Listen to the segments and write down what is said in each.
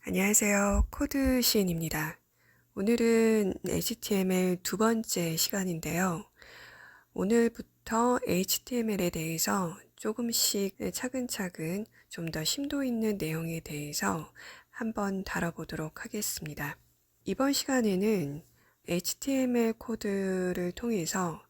안녕하세요. 코드 시인입니다. 오늘은 HTML 두 번째 시간인데요. 오늘부터 HTML에 대해서 조금씩 차근차근 좀 더 심도 있는 내용에 대해서 한번 다뤄보도록 하겠습니다. 이번 시간에는 HTML 코드를 통해서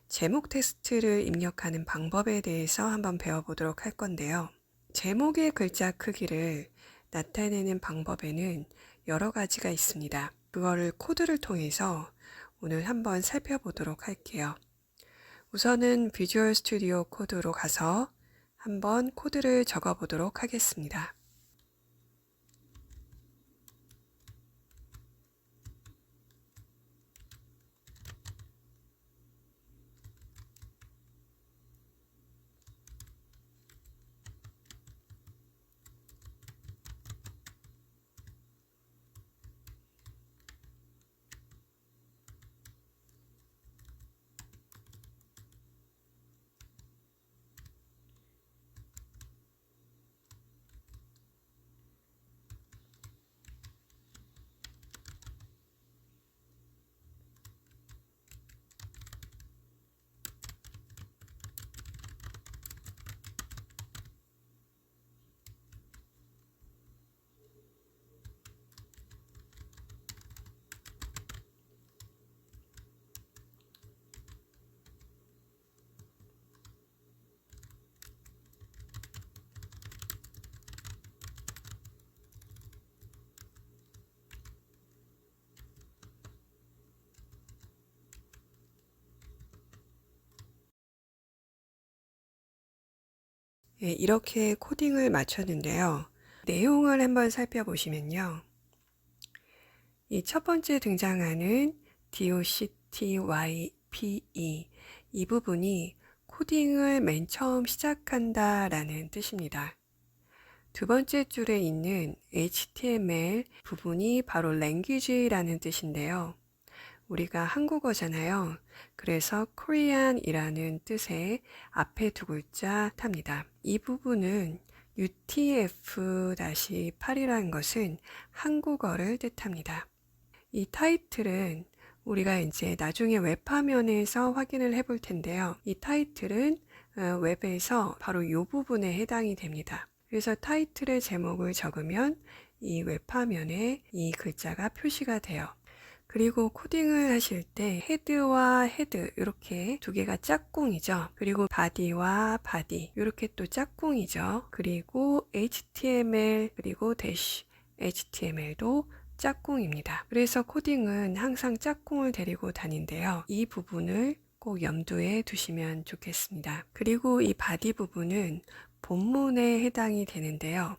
제목 텍스트를 입력하는 방법에 대해서 한번 배워보도록 할 건데요. 제목의 글자 크기를 나타내는 방법에는 여러 가지가 있습니다. 그거를 코드를 통해서 오늘 한번 살펴보도록 할게요. 우선은 비주얼 스튜디오 코드로 가서 한번 코드를 적어 보도록 하겠습니다. 이렇게 코딩을 마쳤는데요. 내용을 한번 살펴보시면요. 이 첫 번째 등장하는 doctype 이 부분이 코딩을 맨 처음 시작한다 라는 뜻입니다. 두 번째 줄에 있는 HTML 부분이 바로 language라는 뜻인데요. 우리가 한국어잖아요. 그래서 Korean이라는 뜻의 앞에 두 글자 탑니다. 이 부분은 UTF-8이라는 것은 한국어를 뜻합니다. 이 타이틀은 우리가 이제 나중에 웹화면에서 확인을 해볼 텐데요. 이 타이틀은 웹에서 바로 이 부분에 해당이 됩니다. 그래서 타이틀의 제목을 적으면 이 웹화면에 이 글자가 표시가 돼요. 그리고 코딩을 하실 때 헤드와 헤드 이렇게 두 개가 짝꿍이죠. 그리고 바디와 바디 이렇게 또 짝꿍이죠. 그리고 HTML 그리고 대쉬 HTML도 짝꿍입니다. 그래서 코딩은 항상 짝꿍을 데리고 다닌데요. 이 부분을 꼭 염두에 두시면 좋겠습니다. 그리고 이 바디 부분은 본문에 해당이 되는데요.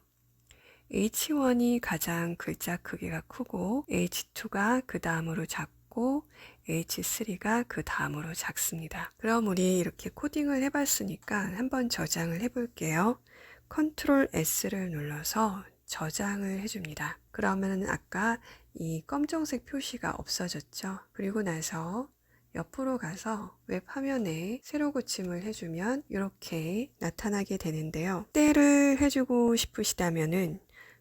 H1이 가장 글자 크기가 크고 H2가 그 다음으로 작고 H3가 그 다음으로 작습니다. 그럼 우리 이렇게 코딩을 해봤으니까 한번 저장을 해볼게요. 컨트롤 S를 눌러서 저장을 해줍니다. 그러면 아까 이 검정색 표시가 없어졌죠. 그리고 나서 옆으로 가서 웹 화면에 세로 고침을 해주면 이렇게 나타나게 되는데요. 확대를 해주고 싶으시다면은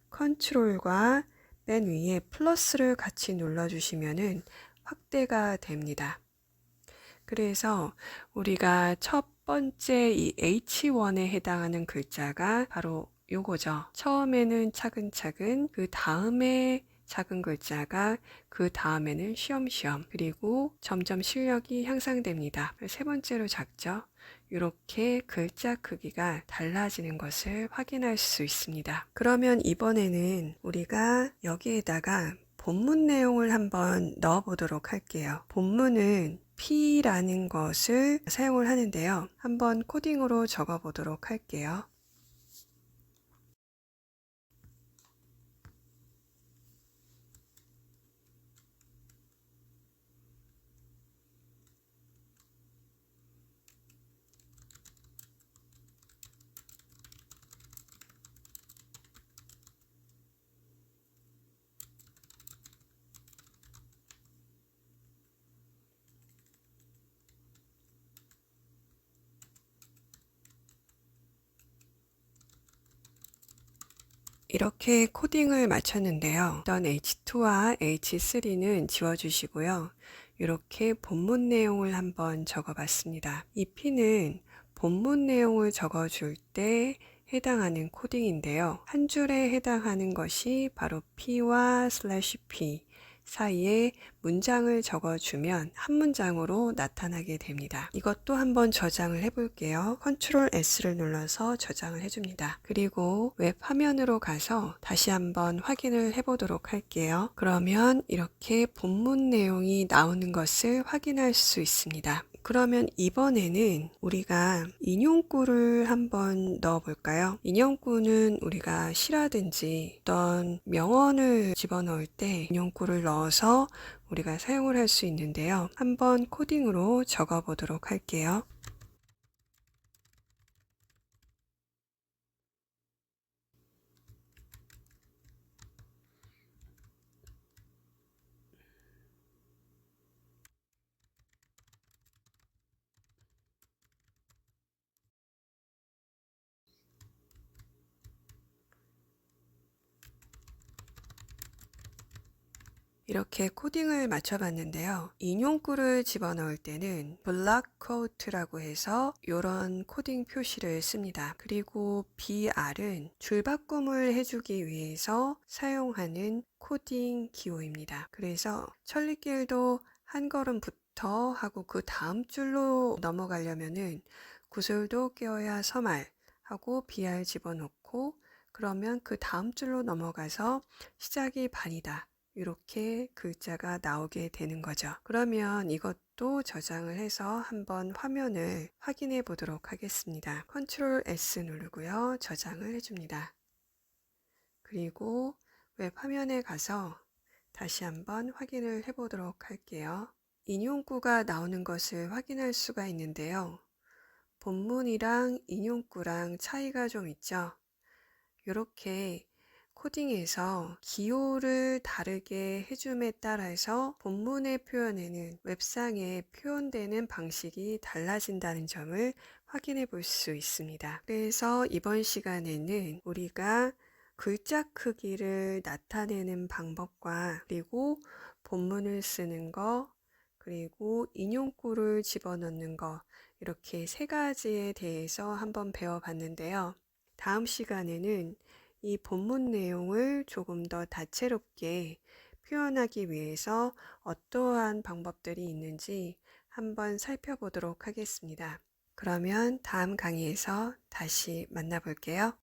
컨트롤과 맨 위에 플러스를 같이 눌러주시면은 확대가 됩니다. 그래서 우리가 첫 번째 이 H1에 해당하는 글자가 바로 요거죠. 처음에는 차근차근, 그 다음에 작은 글자가 그 다음에는 쉬엄쉬엄, 그리고 점점 실력이 향상됩니다. 세 번째로 작죠. 이렇게 글자 크기가 달라지는 것을 확인할 수 있습니다. 그러면 이번에는 우리가 여기에다가 본문 내용을 한번 넣어 보도록 할게요. 본문은 P라는 것을 사용을 하는데요. 한번 코딩으로 적어 보도록 할게요. 이렇게 코딩을 마쳤는데요. 일단 H2와 H3는 지워주시고요. 이렇게 본문 내용을 한번 적어봤습니다. 이 P는 본문 내용을 적어줄 때 해당하는 코딩인데요. 한 줄에 해당하는 것이 바로 P와 /P 사이에 문장을 적어주면 한 문장으로 나타나게 됩니다. 이것도 한번 저장을 해볼게요. Ctrl S를 눌러서 저장을 해줍니다. 그리고 웹 화면으로 가서 다시 한번 확인을 해보도록 할게요. 그러면 이렇게 본문 내용이 나오는 것을 확인할 수 있습니다. 그러면 이번에는 우리가 인용구를 한번 넣어 볼까요? 인용구는 우리가 시라든지 어떤 명언을 집어넣을 때 인용구를 넣어서 우리가 사용을 할 수 있는데요. 한번 코딩으로 적어 보도록 할게요. 이렇게 코딩을 맞춰봤는데요. 인용구를 집어넣을 때는 블락 코트라고 해서 이런 코딩 표시를 씁니다. 그리고 BR은 줄바꿈을 해주기 위해서 사용하는 코딩 기호입니다. 그래서 천리길도 한 걸음부터 하고 그 다음 줄로 넘어가려면은 구슬도 껴야 서말 하고 BR 집어넣고 그러면 그 다음 줄로 넘어가서 시작이 반이다. 이렇게 글자가 나오게 되는 거죠. 그러면 이것도 저장을 해서 한번 화면을 확인해 보도록 하겠습니다. Ctrl S 누르고요. 저장을 해줍니다. 그리고 웹 화면에 가서 다시 한번 확인을 해 보도록 할게요. 인용구가 나오는 것을 확인할 수가 있는데요. 본문이랑 인용구랑 차이가 좀 있죠. 이렇게 코딩에서 기호를 다르게 해줌에 따라서 본문의 표현에는 웹상에 표현되는 방식이 달라진다는 점을 확인해 볼 수 있습니다. 그래서 이번 시간에는 우리가 글자 크기를 나타내는 방법과 그리고 본문을 쓰는 거 그리고 인용구를 집어넣는 거 이렇게 세 가지에 대해서 한번 배워봤는데요. 다음 시간에는 이 본문 내용을 조금 더 다채롭게 표현하기 위해서 어떠한 방법들이 있는지 한번 살펴보도록 하겠습니다. 그러면 다음 강의에서 다시 만나볼게요.